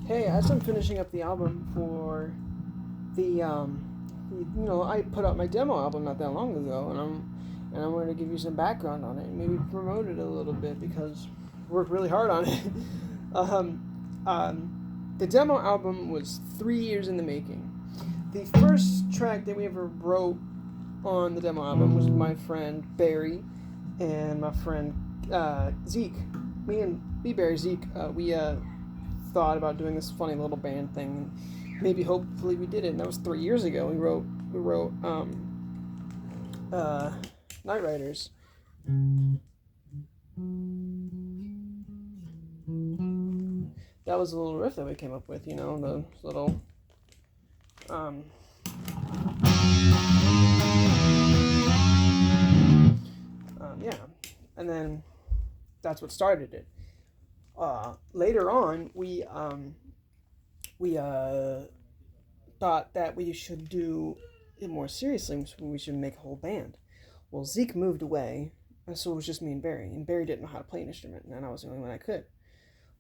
Hey, as I'm finishing up the album for I put out my demo album not that long ago, and I'm going to give you some background on it and maybe promote it a little bit because I worked really hard on it. The demo album was 3 years in the making. The first track that we ever wrote on the demo album was my friend Barry and my friend Zeke. Me, Barry, Zeke, we thought about doing this funny little band thing. And maybe hopefully we did it. And that was 3 years ago. We wrote Night Riders. That was a little riff that we came up with. The little um, yeah, and then that's what started it. Later on, we thought that we should do it more seriously. We should make a whole band. Well, Zeke moved away, and so it was just me and Barry. And Barry didn't know how to play an instrument, and I was the only one that could.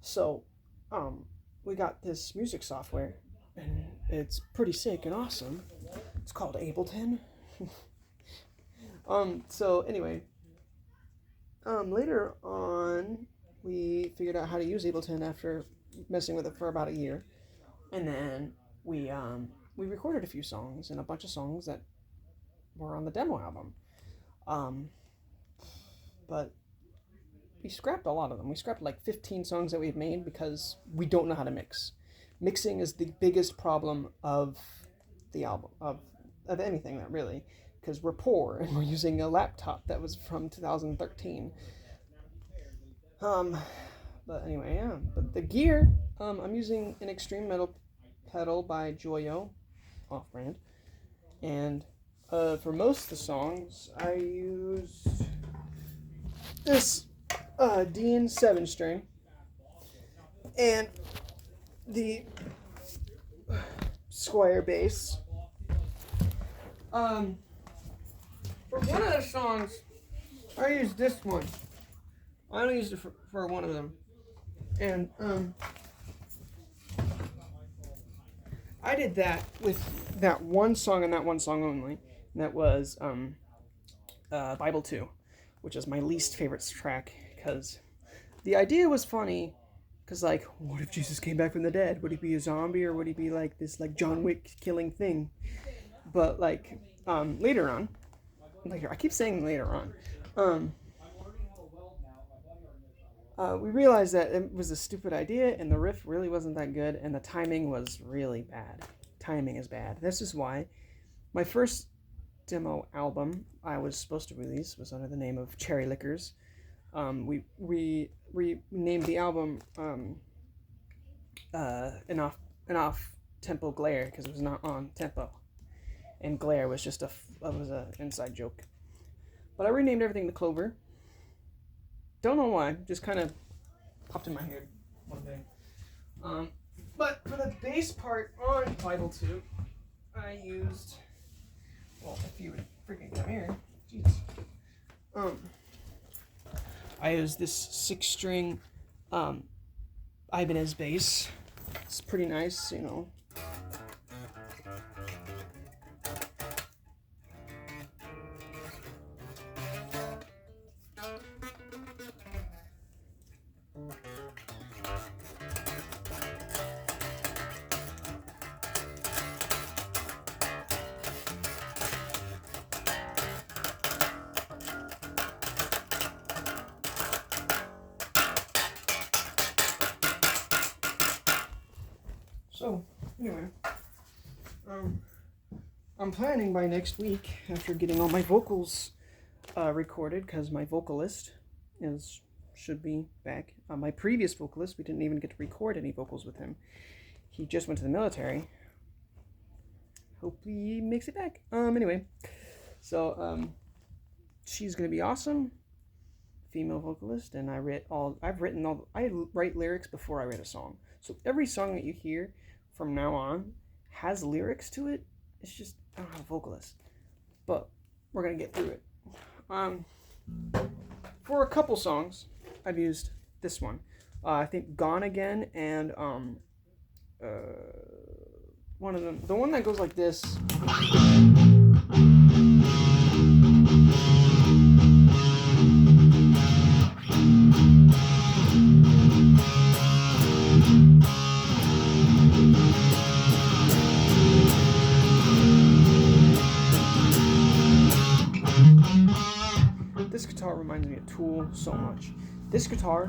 So, um, we got this music software, and it's pretty sick and awesome. It's called Ableton. So anyway, later on, we figured out how to use Ableton after messing with it for about a year, and then we recorded a few songs and a bunch of songs that were on the demo album. Um, but we scrapped a lot of them. We scrapped like 15 songs that we had made because we don't know how to mix. Mixing is the biggest problem of the album of anything that really, because we're poor and we're using a laptop that was from 2013. Um, but anyway, yeah. But the gear, I'm using an extreme metal pedal by Joyo, off brand, and for most of the songs, I use this Dean 7 string and the Squire bass. For one of the songs, I used this one. I only used it for one of them, and I did that with that one song and that one song only. And that was Bible 2, which is my least favorite track because the idea was funny. Because, like, what if Jesus came back from the dead? Would he be a zombie or would he be like this, like, John Wick killing thing? But, like, later, I keep saying later on, um, we realized that it was a stupid idea and the riff really wasn't that good and the timing was really bad. Timing is bad. This is why my first demo album I was supposed to release was under the name of Cherry Liquors. We named the album an off tempo glare because it was not on tempo, and glare was just a inside joke. But I renamed everything to Clover. Don't know why, just kind of popped in my head one day. But for the bass part on Bible 2, I used, well, if you would freaking come here, jeez. I used this 6-string Ibanez bass. It's pretty nice. So, anyway, I'm planning by next week, after getting all my vocals recorded, because my vocalist should be back. My previous vocalist, we didn't even get to record any vocals with him. He just went to the military. Hope he makes it back. Anyway, so she's gonna be awesome, female vocalist, and I write lyrics before I write a song. So every song that you hear from now on has lyrics to it. It's just I don't have a vocalist, but we're gonna get through it. For a couple songs, I've used this one. I think "Gone Again" and one of them, the one that goes like this. This guitar reminds me of Tool so much. This guitar,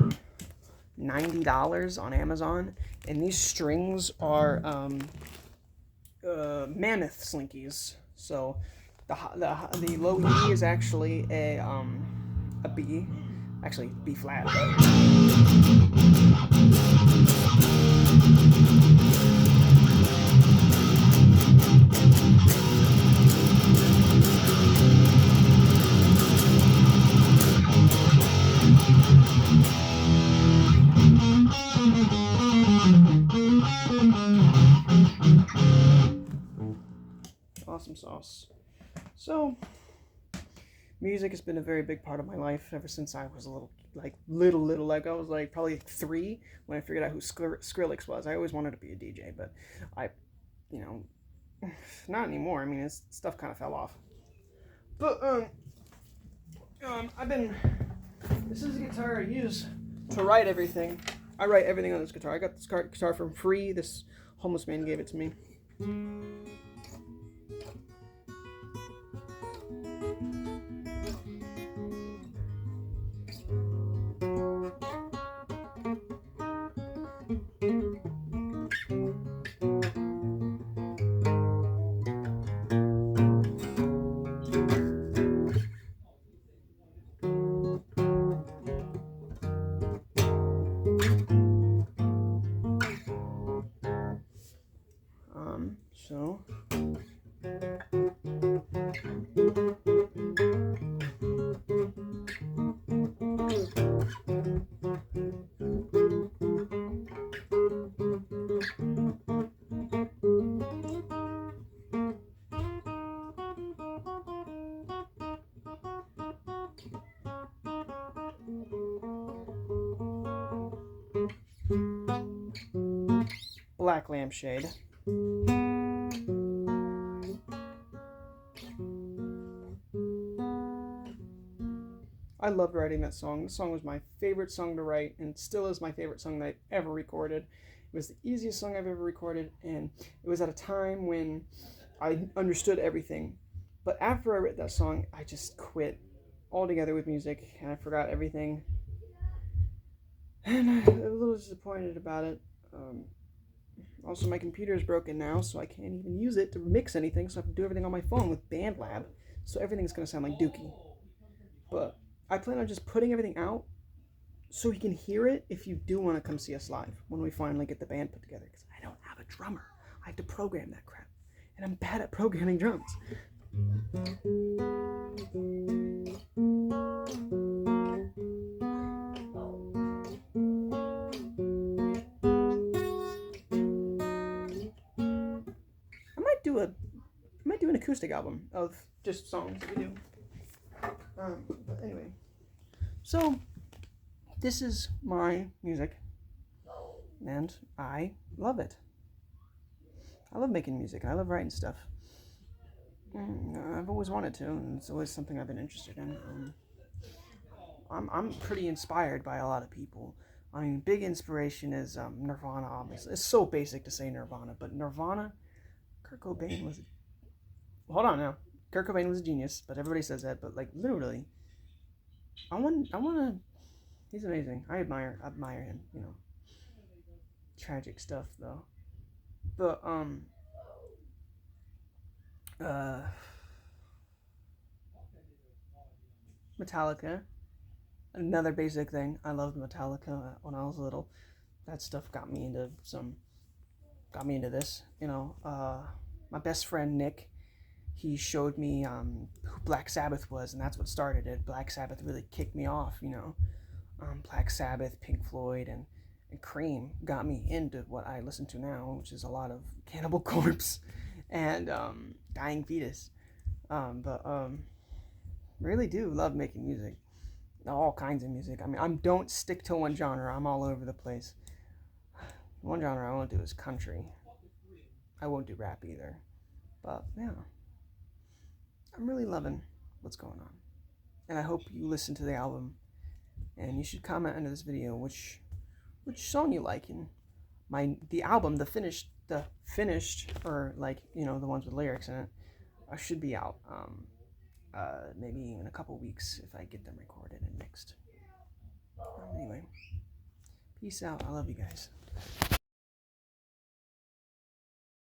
$90 on Amazon, and these strings are mammoth slinkies. So the low E is actually a B, actually B flat. Awesome sauce. So, music has been a very big part of my life ever since I was little. Like I was like probably 3 when I figured out who Skrillex was. I always wanted to be a DJ, but I, not anymore. I mean, his stuff kind of fell off. But this is a guitar I use to write everything. I write everything on this guitar. I got this guitar from free. This homeless man gave it to me. So black lampshade. I loved writing that song. The song was my favorite song to write and still is my favorite song that I ever recorded. It was the easiest song I've ever recorded, and it was at a time when I understood everything. But after I wrote that song, I just quit altogether with music and I forgot everything. And I was a little disappointed about it. Also, my computer is broken now, so I can't even use it to mix anything, so I have to do everything on my phone with BandLab. So everything's going to sound like Dookie. But I plan on just putting everything out so you can hear it if you do want to come see us live when we finally get the band put together. Because I don't have a drummer. I have to program that crap. And I'm bad at programming drums. I might do an acoustic album of just songs that we do. But anyway, so this is my music, and I love it. I love making music, and I love writing stuff. I've always wanted to, and it's always something I've been interested in. I'm pretty inspired by a lot of people. I mean, big inspiration is Nirvana, obviously. It's so basic to say Nirvana, but Nirvana, Kurt Cobain was... Hold on now. Kurt Cobain was a genius, but everybody says that, but like literally, I want to, he's amazing. I admire him, Tragic stuff though. But, Metallica, another basic thing. I loved Metallica when I was little. That stuff got me into this, my best friend Nick, he showed me who Black Sabbath was, and that's what started it. Black Sabbath really kicked me off, Black Sabbath, Pink Floyd, and Cream got me into what I listen to now, which is a lot of Cannibal Corpse and Dying Fetus. Really do love making music, all kinds of music. I mean, I don't stick to one genre. I'm all over the place. One genre I won't do is country. I won't do rap either. But yeah, I'm really loving what's going on. And I hope you listen to the album. And you should comment under this video which song you like. And the album, the finished, or like, you know, the ones with lyrics in it, should be out maybe in a couple weeks if I get them recorded and mixed. Anyway, peace out. I love you guys.